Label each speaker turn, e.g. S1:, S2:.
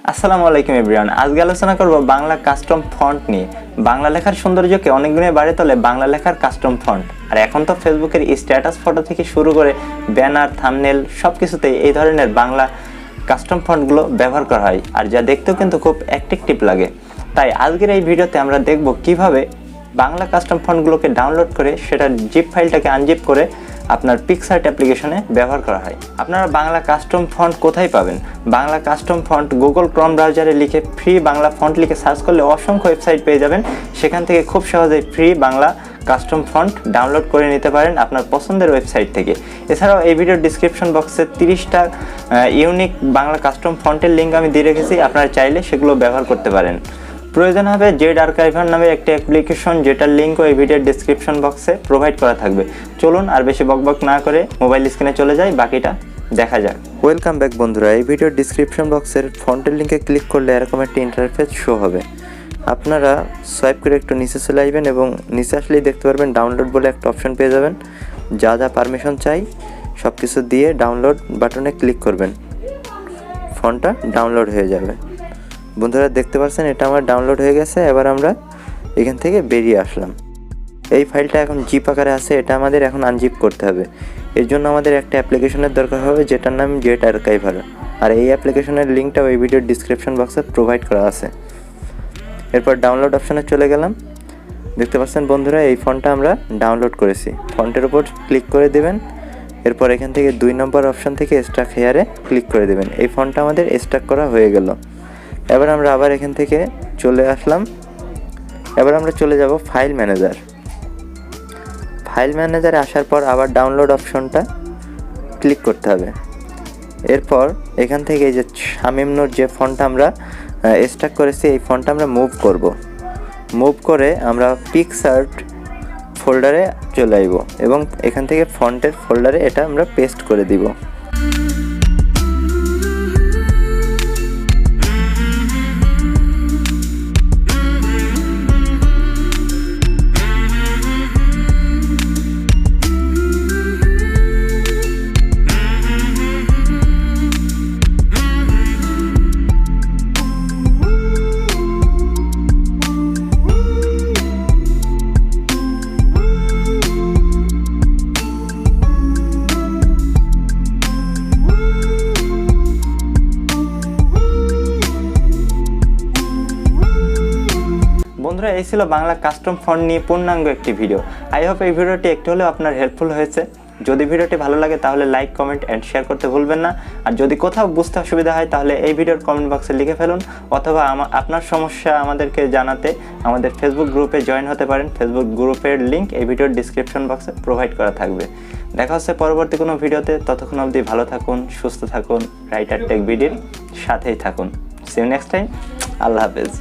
S1: আসসালামু আলাইকুম এভরিওয়ান। আজকে আলোচনা করব বাংলা কাস্টম ফন্ট নিয়ে। বাংলা লেখার সৌন্দর্যকে অনেক গুণে বাড়ে তোলে বাংলা লেখার কাস্টম ফন্ট। আর এখন তো ফেসবুকের স্ট্যাটাস ফটো থেকে শুরু করে ব্যানার, থাম্বনেল সবকিছুতেই এই ধরনের বাংলা কাস্টম ফন্টগুলো ব্যবহার করা হয়, আর যা দেখতেও কিন্তু খুব অ্যাট্রাকটিভ লাগে। তাই আজকের এই ভিডিওতে আমরা দেখব কিভাবে বাংলা কাস্টম ফন্টগুলোকে ডাউনলোড করে সেটার জিপ ফাইলটাকে আনজিপ করে আপনার PicsArt অ্যাপ্লিকেশনে ব্যবহার করা হয়। আপনারা বাংলা কাস্টম ফন্ট কোথায় পাবেন? Bangla custom font Google Chrome ব্রাউজারে লিখে ফ্রি বাংলা ফন্ট লিখে সার্চ করলে অসংখ্য ওয়েবসাইট পেয়ে যাবেন। সেখান থেকে খুব সহজেই free Bangla custom font download করে নিতে পারেন আপনার পছন্দের ওয়েবসাইট থেকে। এছাড়াও এই ভিডিওর ডিসক্রিপশন বক্সে 30টা ইউনিক বাংলা কাস্টম ফন্টের লিঙ্ক আমি দিয়ে রেখেছি, আপনারা চাইলে সেগুলো ব্যবহার করতে পারেন। প্রয়োজন হবে জেড আর্কাইভার নামে একটি অ্যাপ্লিকেশন, যেটার লিঙ্কও এই ভিডিওর ডেসক্রিপশন বক্সে প্রোভাইড করা থাকবে। চলুন আর বেশি বকবক না করে মোবাইল স্ক্রিনে চলে যাই, বাকিটা দেখা যাক। ওয়েলকাম ব্যাক বন্ধুরা। এই ভিডিওর ডেসক্রিপশন বক্সের ফন্টের লিঙ্কে ক্লিক করলে এরকম একটি ইন্টারফেস শো হবে। আপনারা সোয়াইপ করে একটু নিচে চলে আসবেন এবং নিচে আসলেই দেখতে পারবেন ডাউনলোড বলে একটা অপশন পেয়ে যাবেন। যা যা পারমিশন চাই সব কিছু দিয়ে ডাউনলোড বাটনে ক্লিক করবেন, ফন্টটা ডাউনলোড হয়ে যাবে। বন্ধুরা দেখতে পাচ্ছেন এটা আমার ডাউনলোড হয়ে গেছে। এবার আমরা এখান থেকে বেরিয়ে আসলাম। এই ফাইলটা এখন জিপ আকারে আছে, এটা আমাদের এখন আনজিপ করতে হবে। এর জন্য আমাদের একটা অ্যাপ্লিকেশনের দরকার হবে, যেটার নাম জেড আর্কাইভার। আর এই অ্যাপ্লিকেশনের লিঙ্কটাও এই ভিডিওর ডিসক্রিপশন বক্সে প্রোভাইড করা আছে। এরপর ডাউনলোড অপশানে চলে গেলাম। দেখতে পাচ্ছেন বন্ধুরা এই ফন্টটা আমরা ডাউনলোড করেছি। ফন্টের উপর ক্লিক করে দেবেন। এরপর এখান থেকে 2 নম্বর অপশান থেকে স্ট্রাক হেয়ারে ক্লিক করে দেবেন। এই ফন্টটা আমাদের স্ট্রাক করা হয়ে গেল। এবার আমরা আবার এখান থেকে চলে আসলাম। এবার আমরা চলে যাব ফাইল ম্যানেজার। ফাইল ম্যানেজারে আসার পর আবার ডাউনলোড অপশনটা ক্লিক করতে হবে। এরপর এখান থেকে এই যে শামিমনুর যে ফন্টটা আমরা স্ট্রাক করেছি, এই ফন্টটা আমরা মুভ করে আমরা PicsArt ফোল্ডারে চলে আসব এবং এখান থেকে ফন্টের ফোল্ডারে এটা আমরা পেস্ট করে দিব। বন্ধুরা এই ছিল বাংলা কাস্টম ফন্ট নিয়ে পূর্ণাঙ্গ একটি ভিডিও। আই হোপ এই ভিডিওটি একটু হলেও আপনার হেল্পফুল হয়েছে। যদি ভিডিওটি ভালো লাগে তাহলে লাইক, কমেন্ট অ্যান্ড শেয়ার করতে ভুলবেন না। আর যদি কোথাও বুঝতে অসুবিধা হয় তাহলে এই ভিডিওর কমেন্ট বক্সে লিখে ফেলুন, অথবা আপনার সমস্যা আমাদেরকে জানাতে আমাদের ফেসবুক গ্রুপে জয়েন হতে পারেন। ফেসবুক গ্রুপের লিঙ্ক এই ভিডিওর ডিসক্রিপশন বক্সে প্রোভাইড করা থাকবে। দেখা হচ্ছে পরবর্তী কোনো ভিডিওতে। ততক্ষণ অবধি ভালো থাকুন, সুস্থ থাকুন, রাইটার টেকবিডির সাথেই থাকুন। See you next time. আল্লাহ হাফেজ।